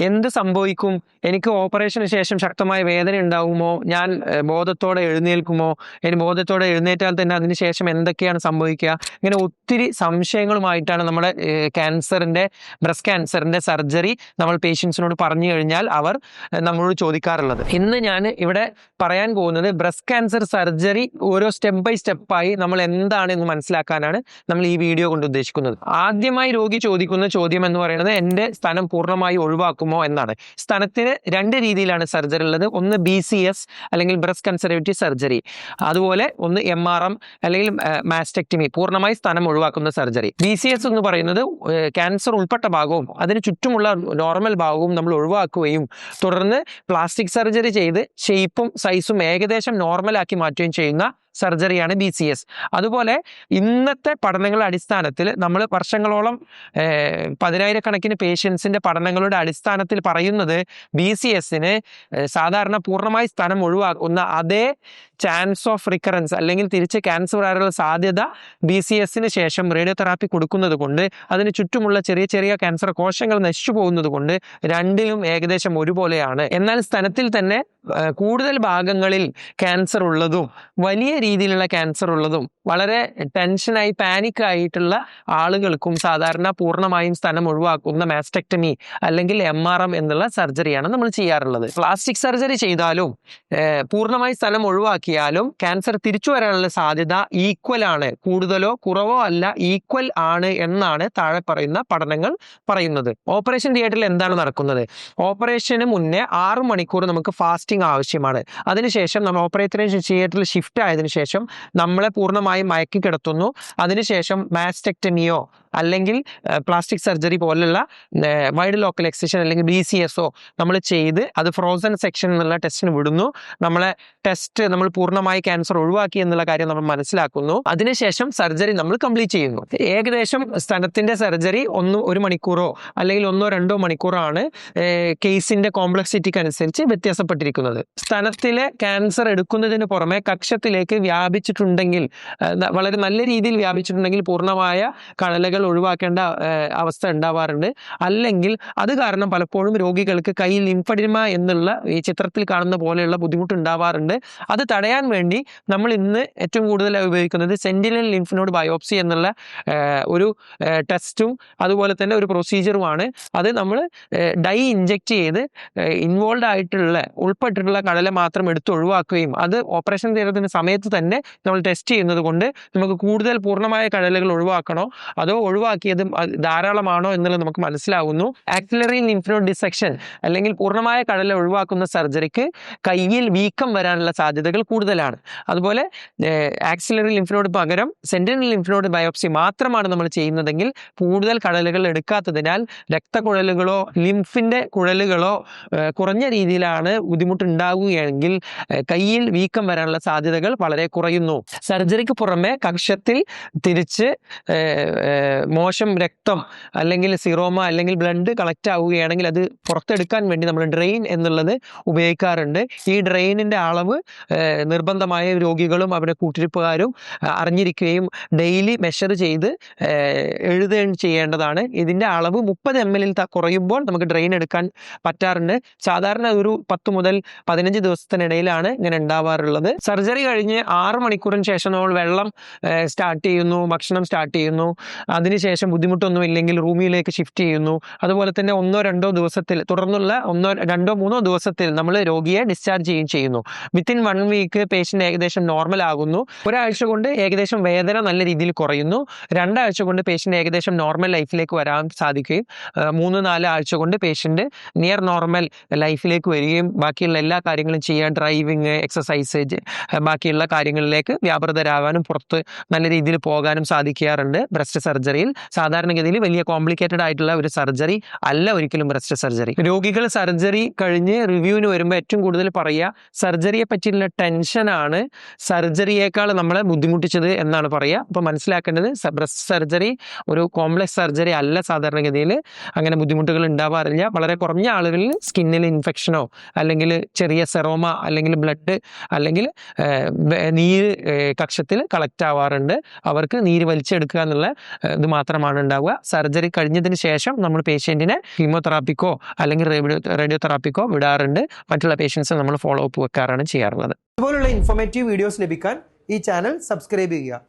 എന്ത് സംഭവിക്കും, എനിക്ക് ഓപ്പറേഷന് ശേഷം ശക്തമായ വേദന ഉണ്ടാകുമോ, ഞാൻ ബോധത്തോടെ എഴുന്നേൽക്കുമോ, ഇനി ബോധത്തോടെ എഴുന്നേറ്റാൽ തന്നെ അതിനുശേഷം എന്തൊക്കെയാണ് സംഭവിക്കുക, ഇങ്ങനെ ഒത്തിരി സംശയങ്ങളുമായിട്ടാണ് നമ്മുടെ ബ്രസ്റ്റ് ക്യാൻസറിന്റെ സർജറി നമ്മൾ പേഷ്യൻസിനോട് പറഞ്ഞു കഴിഞ്ഞാൽ അവർ നമ്മളോട് ചോദിക്കാറുള്ളത്. ഇന്ന് ഞാൻ ഇവിടെ പറയാൻ പോകുന്നത് ബ്രസ്റ്റ് ക്യാൻസർ സർജറി ഓരോ സ്റ്റെപ്പ് ബൈ സ്റ്റെപ്പായി നമ്മൾ എന്താണ് എന്ന് മനസ്സിലാക്കാനാണ് നമ്മൾ ഈ വീഡിയോ കൊണ്ട് ഉദ്ദേശിക്കുന്നത്. ആദ്യമായി രോഗി ചോദിക്കുന്ന ചോദ്യം എന്ന് പറയുന്നത് എൻ്റെ സ്തനം പൂർണ്ണമായി ഒഴിവാക്കുമോ എന്നാണ്. സ്തനത്തിന് രണ്ട് രീതിയിലാണ് സർജറി ഉള്ളത്. ഒന്ന് BCS അല്ലെങ്കിൽ ബ്രസ്റ്റ് കൺസർവേറ്റീവ് സർജറി, അതുപോലെ ഒന്ന് MRM അല്ലെങ്കിൽ മാസ്റ്റെക്ടമി, പൂർണ്ണമായി സ്തനം ഒഴിവാക്കുന്ന സർജറി. BCS എന്ന് പറയുന്നത് ക്യാൻസർ ഉൾപ്പെട്ട ഭാഗവും അതിന് ചുറ്റുമുള്ള നോർമൽ ഭാഗവും നമ്മൾ ഒഴിവാക്കുകയും തുടർന്ന് പ്ലാസ്റ്റിക് സർജറി ചെയ്ത് ഷേപ്പും സൈസും ഏകദേശം നോർമലാക്കി മാറ്റുകയും ചെയ്യുന്ന സർജറിയാണ് BCS. അതുപോലെ ഇന്നത്തെ പഠനങ്ങളുടെ അടിസ്ഥാനത്തിൽ നമ്മൾ വർഷങ്ങളോളം 10,000-കണക്കിന് പേഷ്യൻസിന്റെ പഠനങ്ങളുടെ അടിസ്ഥാനത്തിൽ പറയുന്നത് BCSന് സാധാരണ പൂർണ്ണമായി സ്തനം ഒഴിവാക്കുന്ന അതേ ചാൻസ് ഓഫ് റിക്കറൻസ് അല്ലെങ്കിൽ തിരിച്ച് ക്യാൻസർ വരാനുള്ള സാധ്യത BCSന് ശേഷം റേഡിയോതെറാപ്പി കൊടുക്കുന്നത് കൊണ്ട് അതിന് ചുറ്റുമുള്ള ചെറിയ ചെറിയ ക്യാൻസർ കോശങ്ങൾ നശിച്ചു പോകുന്നത് കൊണ്ട് രണ്ടിലും ഏകദേശം ഒരുപോലെയാണ്. എന്നാൽ സ്തനത്തിൽ തന്നെ കൂടുതൽ ഭാഗങ്ങളിൽ ക്യാൻസർ ഉള്ളതും വലിയ രീതിയിലുള്ള ക്യാൻസർ ഉള്ളതും വളരെ ടെൻഷനായി പാനിക്കായിട്ടുള്ള ആളുകൾക്കും സാധാരണ പൂർണ്ണമായും സ്തനം ഒഴിവാക്കുന്ന മാസ്റ്റെക്ടമി അല്ലെങ്കിൽ MRM എന്നുള്ള സർജറിയാണ് നമ്മൾ ചെയ്യാറുള്ളത്. പ്ലാസ്റ്റിക് സർജറി ചെയ്താലും പൂർണ്ണമായി സ്തനം ഒഴിവാക്കിയാലും ക്യാൻസർ തിരിച്ചു വരാനുള്ള സാധ്യത ഈക്വൽ ആണ്, കൂടുതലോ കുറവോ അല്ല, ഈക്വൽ ആണ് എന്നാണ് താഴെ പറയുന്ന പഠനങ്ങൾ പറയുന്നത്. ഓപ്പറേഷൻ തിയേറ്ററിൽ എന്താണ് നടക്കുന്നത്? ഓപ്പറേഷന് മുന്നേ 6 മണിക്കൂർ നമുക്ക് ഫാസ്റ്റിംഗ് ആവശ്യമാണ്. അതിനുശേഷം നമ്മൾ ഓപ്പറേഷൻ തിയേറ്ററിൽ ഷിഫ്റ്റ് ആയതിനു ശേഷം നമ്മളെ പൂർണ്ണമായും മയക്കി കിടത്തുന്നു. അതിനുശേഷം മാസ്റ്റെക്ടമിയോ അല്ലെങ്കിൽ പ്ലാസ്റ്റിക് സർജറി പോലുള്ള വൈഡ് ലോക്കൽ എക്സിഷൻ അല്ലെങ്കിൽ BCSO നമ്മൾ ചെയ്ത് അത് ഫ്രോസൺ സെക്ഷൻ എന്നുള്ള ടെസ്റ്റിന് വിടുന്നു. നമ്മൾ പൂർണ്ണമായി ക്യാൻസർ ഒഴിവാക്കി എന്നുള്ള കാര്യം നമ്മൾ മനസ്സിലാക്കുന്നു. അതിനുശേഷം സർജറി നമ്മൾ കംപ്ലീറ്റ് ചെയ്യുന്നു. ഏകദേശം സ്തനത്തിന്റെ സർജറി 1 മണിക്കൂറോ അല്ലെങ്കിൽ 1-2 മണിക്കൂറോ ആണ് കേസിന്റെ കോംപ്ലക്സിറ്റിക്ക് അനുസരിച്ച് വ്യത്യാസപ്പെട്ടിരിക്കുന്നത്. സ്തനത്തിലെ ക്യാൻസർ എടുക്കുന്നതിന് പുറമെ കക്ഷത്തിലേക്ക് വ്യാപിച്ചിട്ടുണ്ടെങ്കിൽ, വളരെ നല്ല രീതിയിൽ വ്യാപിച്ചിട്ടുണ്ടെങ്കിൽ പൂർണ്ണമായ കഴലകൾ ഒഴിവാക്കേണ്ട അവസ്ഥ ഉണ്ടാവാറുണ്ട്. അല്ലെങ്കിൽ അത് കാരണം പലപ്പോഴും രോഗികൾക്ക് കയ്യിൽ ലിംഫഡിമ എന്നുള്ള ഈ ചിത്രത്തിൽ കാണുന്ന പോലെയുള്ള ബുദ്ധിമുട്ട് ഉണ്ടാവാറുണ്ട്. അത് തടയാൻ വേണ്ടി നമ്മൾ ഇന്ന് ഏറ്റവും കൂടുതൽ ഉപയോഗിക്കുന്നത് സെന്റിനൽ ലിംഫ് നോഡ് ബയോപ്സി എന്നുള്ള ഒരു ടെസ്റ്റും അതുപോലെ തന്നെ ഒരു പ്രൊസീജിയറുമാണ്. അത് നമ്മൾ ഡൈ ഇഞ്ചെക്ട് ചെയ്ത് ഉൾപ്പെട്ടിട്ടുള്ള കടല മാത്രം എടുത്ത് ഒഴിവാക്കുകയും അത് ഓപ്പറേഷൻ തിയേറ്ററിന്റെ സമയത്ത് തന്നെ നമ്മൾ ടെസ്റ്റ് ചെയ്യുന്നത് കൊണ്ട് നമുക്ക് കൂടുതൽ പൂർണ്ണമായ കടലുകൾ ഒഴിവാക്കണോ അതോ ഒഴിവാക്കിയത് ധാരാളമാണോ എന്നുള്ളത് നമുക്ക് മനസ്സിലാവുന്നു. ആക്സിലറി ലിംഫ് നോഡ് ഡിസെക്ഷൻ അല്ലെങ്കിൽ പൂർണ്ണമായ കടല ഒഴിവാക്കുന്ന സർജറിക്ക് കയ്യിൽ വീക്കം വരാനുള്ള സാധ്യതകൾ കൂടുതലാണ്. അതുപോലെ ആക്സിലറി ലിംഫ് നോഡ് പകരം സെന്റിനൽ ലിംഫ് നോഡ് ബയോപ്സി മാത്രമാണ് നമ്മൾ ചെയ്യുന്നതെങ്കിൽ കൂടുതൽ കടലുകൾ എടുക്കാത്തതിനാൽ രക്തക്കുഴലുകളോ ലിംഫിന്റെ കുഴലുകളോ കുറഞ്ഞ രീതിയിലാണ് ബുദ്ധിമുട്ടുണ്ടാകുകയെങ്കിൽ കയ്യിൽ വീക്കം വരാനുള്ള സാധ്യതകൾ വളരെ കുറയുന്നു. സർജറിക്ക് പുറമെ കക്ഷത്തിൽ തിരിച്ച് മോശം രക്തം അല്ലെങ്കിൽ സിറോമ അല്ലെങ്കിൽ ബ്ലഡ് കളക്ട് ആവുകയാണെങ്കിൽ അത് പുറത്തെടുക്കാൻ വേണ്ടി നമ്മൾ ഡ്രെയിൻ എന്നുള്ളത് ഉപയോഗിക്കാറുണ്ട്. ഈ ഡ്രെയിനിന്റെ അളവ് നിർബന്ധമായ രോഗികളും അവരുടെ കൂട്ടിരിപ്പുകാരും അറിഞ്ഞിരിക്കുകയും ഡെയിലി മെഷർ ചെയ്ത് എഴുതുകയും ചെയ്യേണ്ടതാണ്. ഇതിന്റെ അളവ് 30 ml കുറയുമ്പോൾ നമുക്ക് ഡ്രെയിൻ എടുക്കാൻ പറ്റാറുണ്ട്. സാധാരണ ഒരു 10 മുതൽ 15 ദിവസത്തിനിടയിലാണ് ഇങ്ങനെ ഉണ്ടാവാറുള്ളത്. സർജറി കഴിഞ്ഞ് 6 മണിക്കൂറിന് ശേഷം നമ്മൾ വെള്ളം സ്റ്റാർട്ട് ചെയ്യുന്നു, ഭക്ഷണം സ്റ്റാർട്ട് ചെയ്യുന്നു. അതിനുശേഷം ബുദ്ധിമുട്ടൊന്നും ഇല്ലെങ്കിൽ റൂമിലേക്ക് ഷിഫ്റ്റ് ചെയ്യുന്നു. അതുപോലെ തന്നെ 1-2 ദിവസത്തിൽ തുടർന്നുള്ള 1-2-3 ദിവസത്തിൽ നമ്മൾ രോഗിയെ ഡിസ്ചാർജ് ചെയ്യുന്നു. വിത്തിൻ 1 വീക്ക് പേഷ്യന്റ് ഏകദേശം നോർമൽ ആകുന്നു. ഒരാഴ്ച കൊണ്ട് ഏകദേശം വേദന നല്ല രീതിയിൽ കുറയുന്നു. 2 ആഴ്ച കൊണ്ട് പേഷ്യന്റ് ഏകദേശം നോർമൽ ലൈഫിലേക്ക് വരാൻ സാധിക്കുകയും 3-4 ആഴ്ച കൊണ്ട് പേഷ്യന്റ് നിയർ നോർമൽ ലൈഫിലേക്ക് വരികയും ബാക്കിയുള്ള എല്ലാ കാര്യങ്ങളും ചെയ്യാൻ, ഡ്രൈവിങ്, എക്സസൈസ്, ബാക്കിയുള്ള കാര്യങ്ങളിലേക്ക് വ്യാപൃതരാകാനും പുറത്ത് നല്ല രീതിയിൽ പോകാനും സാധിക്കാറുണ്ട് ബ്രസ്റ്റ് സർജറിയിൽ. സാധാരണഗതിയിൽ വലിയ കോംപ്ലിക്കേറ്റഡ് ആയിട്ടുള്ള ഒരു സർജറി അല്ല ഒരിക്കലും ബ്രസ്റ്റ് സർജറി. രോഗികൾ സർജറി കഴിഞ്ഞ് റിവ്യൂവിന് വരുമ്പോൾ ഏറ്റവും കൂടുതൽ പറയുക സർജറിയെ പറ്റിയുള്ള ടെൻഷനാണ് സർജറിയേക്കാൾ നമ്മളെ ബുദ്ധിമുട്ടിച്ചത് എന്നാണ് പറയുക. അപ്പോൾ മനസ്സിലാക്കേണ്ടത് ബ്രസ്റ്റ് സർജറി ഒരു കോംപ്ലക്സ് സർജറി അല്ല. സാധാരണഗതിയിൽ അങ്ങനെ ബുദ്ധിമുട്ടുകൾ ഉണ്ടാവാറില്ല. വളരെ കുറഞ്ഞ ആളുകളിൽ സ്കിന്നിൽ ഇൻഫെക്ഷനോ അല്ലെങ്കിൽ ചെറിയ സെറോമ അല്ലെങ്കിൽ ബ്ലഡ് അല്ലെങ്കിൽ നീര് കക്ഷത്തിൽ കളക്ട് ആവാറുണ്ട്. അവർക്ക് നീര് വലിച്ചെടുക്കുക എന്നുള്ള ഇത് മാത്രമാണ് ഉണ്ടാവുക. സർജറി കഴിഞ്ഞതിന് ശേഷം നമ്മൾ പേഷ്യൻറ്റിനെ കീമോതെറാപ്പിക്കോ അല്ലെങ്കിൽ റേഡിയോ തെറാപ്പിക്കോ വിടാറുണ്ട്. മറ്റുള്ള പേഷ്യൻസ് നമ്മൾ ഫോളോ അപ്പ് വെക്കാറാണ് ചെയ്യാറുള്ളത്. ഇതുപോലുള്ള ഇൻഫോർമേറ്റീവ് വീഡിയോസ് ലഭിക്കാൻ ഈ ചാനൽ സബ്സ്ക്രൈബ് ചെയ്യുക.